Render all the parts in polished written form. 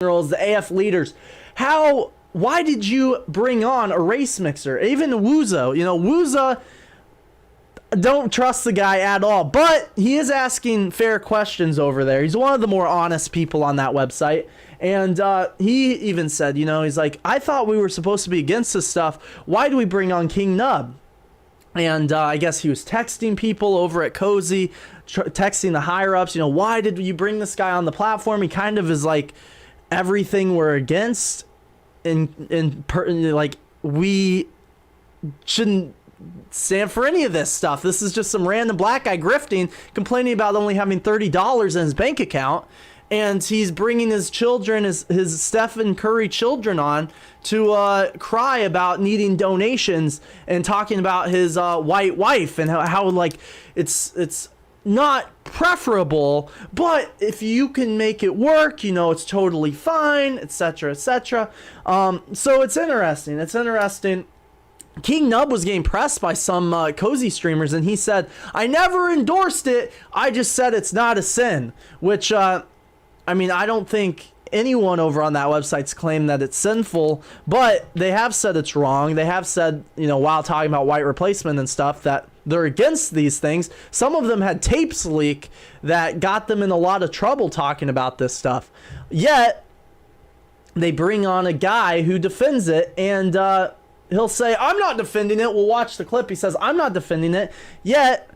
generals, the AF leaders. Why did you bring on a race mixer? Even Wuzo, Wuzo, don't trust the guy at all, but he is asking fair questions over there. He's one of the more honest people on that website. And he even said, he's like, I thought we were supposed to be against this stuff. Why do we bring on KingNub? And I guess he was texting people over at Cozy, texting the higher ups, why did you bring this guy on the platform? He kind of is like everything we're against, like we shouldn't stand for any of this stuff. This is just some random black guy grifting, complaining about only having $30 in his bank account, and he's bringing his children, his Stephen Curry children on to cry about needing donations and talking about his white wife and how like it's not preferable, but if you can make it work, it's totally fine, etc., etc. So it's interesting. KingNub was getting pressed by some Cozy streamers, and he said, I never endorsed it, I just said it's not a sin, which I don't think anyone over on that website's claimed that it's sinful, but they have said it's wrong. They have said, while talking about white replacement and stuff, that they're against these things. Some of them had tapes leak that got them in a lot of trouble talking about this stuff. Yet they bring on a guy who defends it, and he'll say, I'm not defending it. We'll watch the clip. He says, I'm not defending it. Yet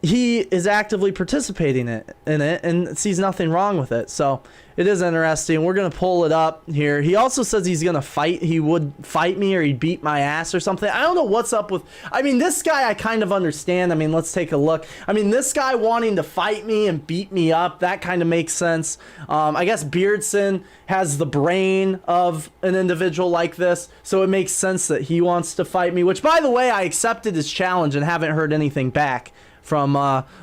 he is actively participating in it and sees nothing wrong with it. So it is interesting. We're going to pull it up here. He also says he's going to fight. He would fight me or he'd beat my ass or something. I don't know what's up with... this guy I kind of understand. Let's take a look. This guy wanting to fight me and beat me up, that kind of makes sense. I guess Beardson has the brain of an individual like this, so it makes sense that he wants to fight me, which, by the way, I accepted his challenge and haven't heard anything back from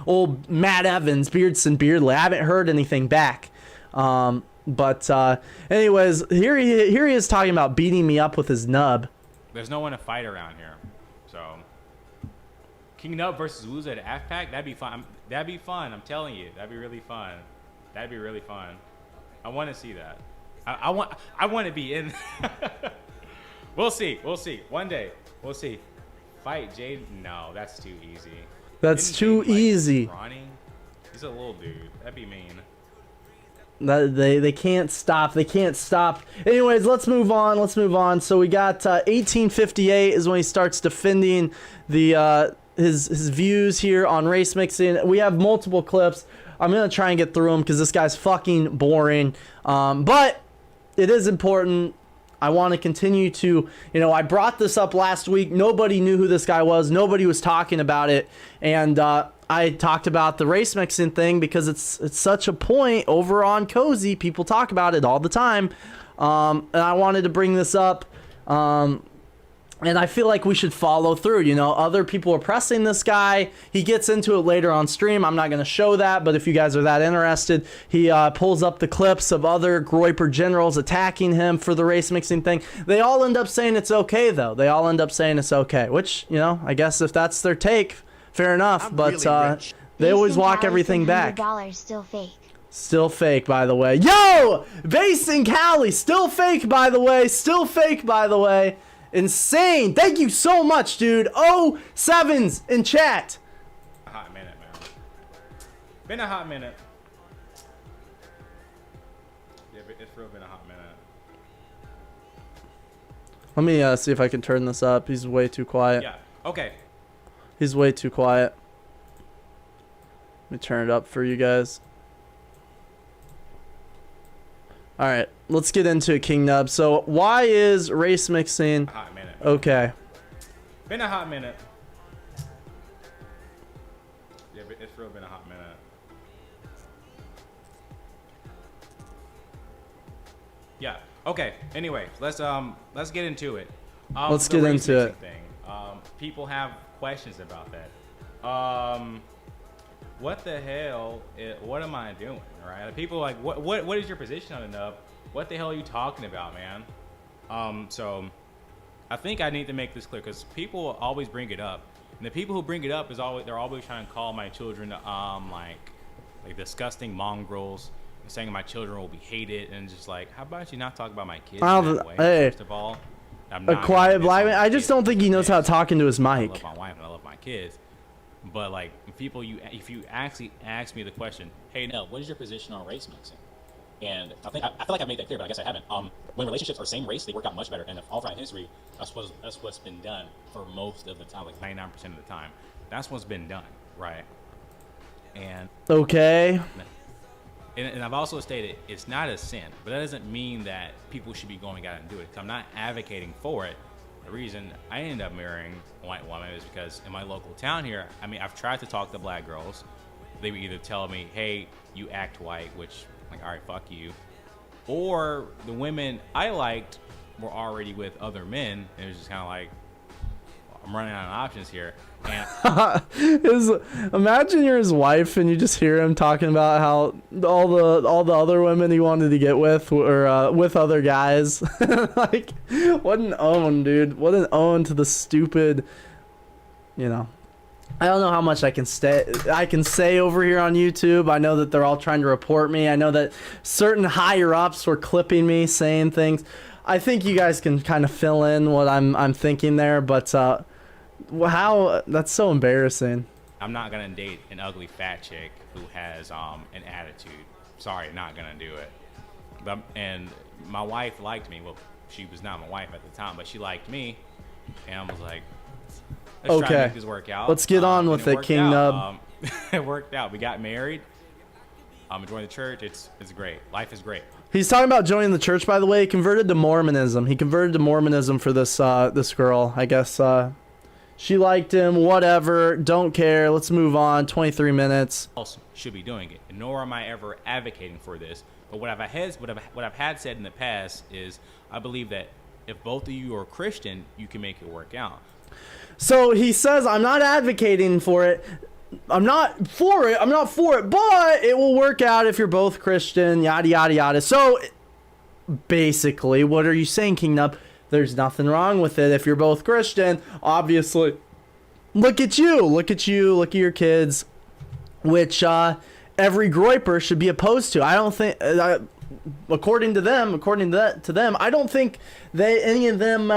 old Matt Evans, Beardson Beardley. I haven't heard anything back. But anyways, here he is talking about beating me up with his nub. There's no one to fight around here. So KingNub versus Wuzo at AFPAC, that'd be fun. That'd be fun, I'm telling you. That'd be really fun. That'd be really fun. I want to see that. I want to be in. We'll see. One day. We'll see. Fight Jaden. No, that's too easy. That's too easy. Ronnie? He's a little dude. That'd be mean. They can't stop. Anyways, let's move on. So we got 1858 is when he starts defending the his views here on race mixing. We have multiple clips. I'm gonna try and get through them because this guy's fucking boring. But it is important. I want to continue to, I brought this up last week. Nobody knew who this guy was. Nobody was talking about it. And I talked about the race mixing thing because it's such a point over on Cozy. People talk about it all the time. And I wanted to bring this up. And I feel like we should follow through. Other people are pressing this guy. He gets into it later on stream. I'm not going to show that, but if you guys are that interested, he pulls up the clips of other Groyper generals attacking him for the race mixing thing. They all end up saying it's okay, though. They all end up saying it's okay, which, I guess if that's their take, fair enough. But they always walk everything back. Still fake. Still fake, by the way. Yo! Base in Cali. Still fake, by the way. Insane. Thank you so much, dude. 07s in chat. A hot minute, man. Been a hot minute. Yeah, it's real been a hot minute. Let me see if I can turn this up. He's way too quiet. Yeah. Okay. He's way too quiet. Let me turn it up for you guys. All right, let's get into it, KingNub. So why is race mixing... A hot minute. Okay. Been a hot minute. Yeah, it's real been a hot minute. Yeah. Okay. Anyway, let's get into it. Let's get into it. Thing. People have questions about that. What the hell? What am I doing? Right? People are like, what is your position on it, Nub? What the hell are you talking about, man? So I think I need to make this clear because people always bring it up, and the people who bring it up they're always trying to call my children like disgusting mongrels saying my children will be hated, and just like, how about you not talk about my kids I'll- in that way? hey, First of all, I'm A not quiet gonna black disown man. my I just kids don't think he knows how to talk into his I mic. love my wife and I love my kids. But like, if you actually ask me the question, hey, Now, what is your position on race mixing? And I feel like I made that clear, but I guess I haven't. When relationships are same race, they work out much better. And all throughout history, that's what's been done for most of the time. like 99% of the time, that's what's been done, right? And Okay. and I've also stated it's not a sin, but that doesn't mean that people should be going out and do it. 'Cause I'm not advocating for it. The reason I ended up marrying a white woman is because in my local town here, I mean, I've tried to talk to black girls. They would either tell me, hey, you act white, which, like, all right, fuck you. Or the women I liked were already with other men, and it was just kind of like, I'm running out of options here. And Imagine you're his wife and you just hear him talking about how all the other women he wanted to get with were with other guys. Like, what an own, dude. What an own to the stupid, you know. I don't know how much I can say over here on YouTube. I know that they're all trying to report me. I know that certain higher ups were clipping me saying things. I think you guys can kind of fill in what I'm thinking there, but how that's so embarrassing. I'm not gonna date an ugly fat chick who has an attitude. Sorry, not gonna do it. But and my wife liked me. Well, she was not my wife at the time, but she liked me, and I was like, let's try to make this work out. Let's get on with it, KingNub. It worked out. We got married. I'm enjoying the church. It's great. Life is great. He's talking about joining the church, by the way. He converted to Mormonism. He converted to Mormonism for this this girl. I guess she liked him. Whatever. Don't care. Let's move on. 23 minutes. Else should be doing it, and nor am I ever advocating for this. But what I've had said in the past is I believe that if both of you are Christian, you can make it work out. So he says, I'm not advocating for it. I'm not for it, but it will work out if you're both Christian, yada, yada, yada. So basically, what are you saying, KingNub? There's nothing wrong with it if you're both Christian. Obviously, look at your kids, which every groiper should be opposed to. I don't think, according to them, I don't think any of them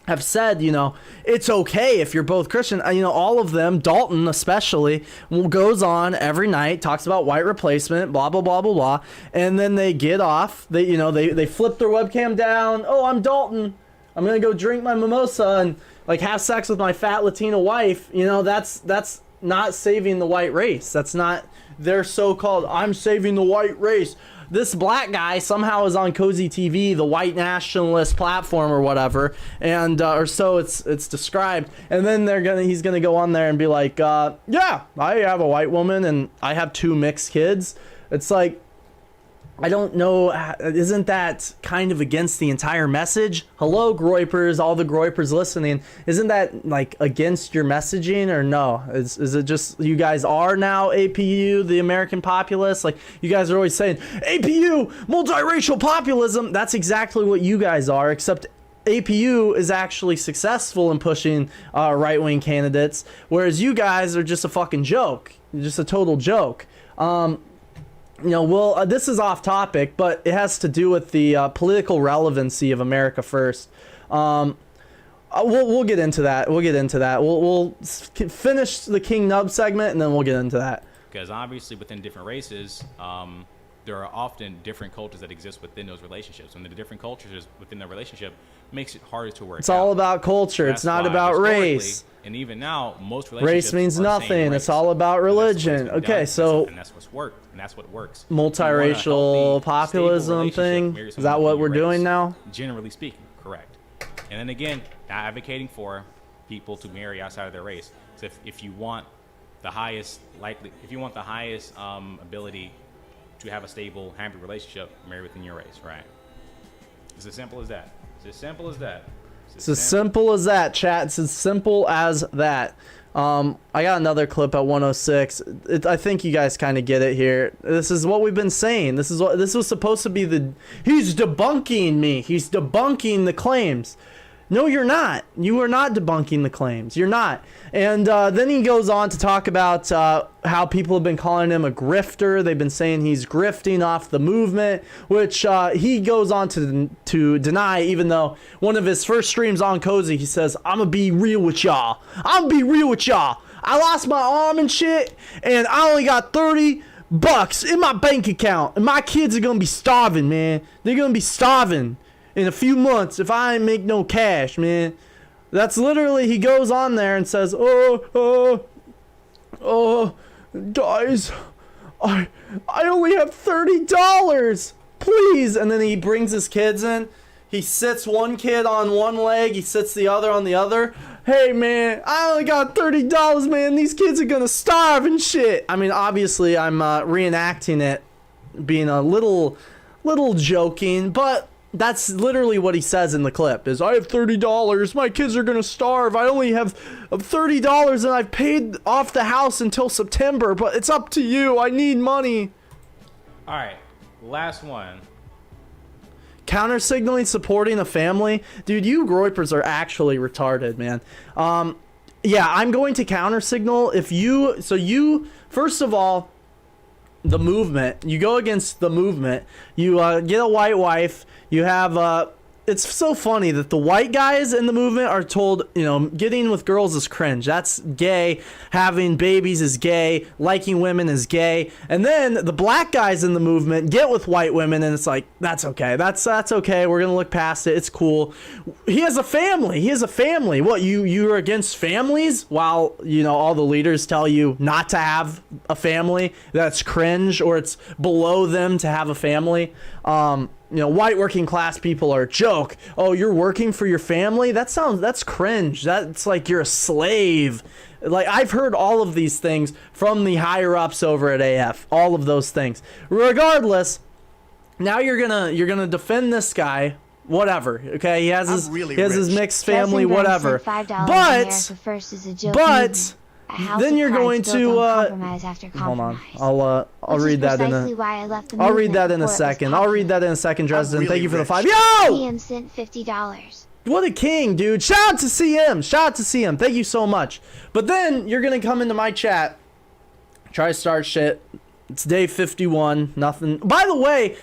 have said, you know, it's okay if you're both Christian. You know, all of them, Dalton especially, goes on every night, talks about white replacement, blah, blah, blah, blah, blah. And then they get off. They flip their webcam down. Oh, I'm Dalton. I'm going to go drink my mimosa and like have sex with my fat Latina wife. You know, that's not saving the white race. That's not their so-called, I'm saving the white race. This black guy somehow is on CozyTV, the white nationalist platform or whatever, and or so it's described. And then he's gonna go on there and be like, yeah, I have a white woman and I have 2 mixed kids. It's like, I don't know, isn't that kind of against the entire message? Hello, groipers, all the groipers listening. Isn't that like against your messaging or no? Is it just you guys are now APU, the American populace? Like you guys are always saying, APU, multiracial populism. That's exactly what you guys are, except APU is actually successful in pushing right-wing candidates, whereas you guys are just a fucking joke. You're just a total joke. You know, well, this is off topic, but it has to do with the political relevancy of America First. We'll get into that. We'll finish the KingNub segment, and then we'll get into that. Because obviously within different races, there are often different cultures that exist within those relationships. And the different cultures within the relationship makes it harder to work out. It's all about culture. It's not about race. And even now, most relationships race means are nothing. race. It's all about religion. Okay, so and that's what's worked, and that's what works. Multiracial populism thing. Is that what we're doing now? Generally speaking, correct. And then again, not advocating for people to marry outside of their race. So if you want the highest ability to have a stable, happy relationship, marry within your race, right? It's as simple as that. It's as simple as that. It's as simple as that, chat. It's as simple as that. I got another clip at 106. I think you guys kind of get it here. This is what we've been saying. This was supposed to be he's debunking me. He's debunking the claims. No, you're not. You are not debunking the claims. You're not. And then he goes on to talk about how people have been calling him a grifter. They've been saying he's grifting off the movement, which he goes on to deny, even though one of his first streams on Cozy, he says, I'm going to be real with y'all. I'm going to be real with y'all. I lost my arm and shit, and I only got $30 in my bank account, and my kids are going to be starving, man. They're going to be starving in a few months if I ain't make no cash, man. That's literally, he goes on there and says, guys, I only have $30, please. And then he brings his kids in. He sits one kid on one leg, he sits the other on the other. Hey, man, I only got $30, man. These kids are gonna starve and shit. I mean, obviously, I'm reenacting it, being a little joking, but that's literally what he says in the clip, is I have $30, my kids are gonna starve, I only have $30 and I've paid off the house until September, but it's up to you, I need money. Alright, last one. Counter signaling, supporting a family. Dude, you groypers are actually retarded, man. Yeah, I'm going to counter signal if you, first of all, the movement, you go against the movement, you get a white wife, you have it's so funny that the white guys in the movement are told, you know, getting with girls is cringe, that's gay, having babies is gay, liking women is gay, and then the black guys in the movement get with white women and it's like, that's okay, that's okay, we're gonna look past it, it's cool. He has a family. What, you're against families while, you know, all the leaders tell you not to have a family? That's cringe, or it's below them to have a family. You know, white working class people are a joke. Oh, you're working for your family? That's cringe. That's like you're a slave. Like, I've heard all of these things from the higher ups over at AF. All of those things. Regardless, now you're gonna defend this guy. Whatever. Okay, he has his mixed family. Whatever. But then you're going to hold on. I'll read that in a second. I'll read that in a second, Dresden. Thank you for the 5. Yo! CM sent $50. What a king, dude. Shout out to CM. Shout out to CM. Thank you so much. But then you're gonna come into my chat, try to start shit. It's day 51. Nothing. By the way,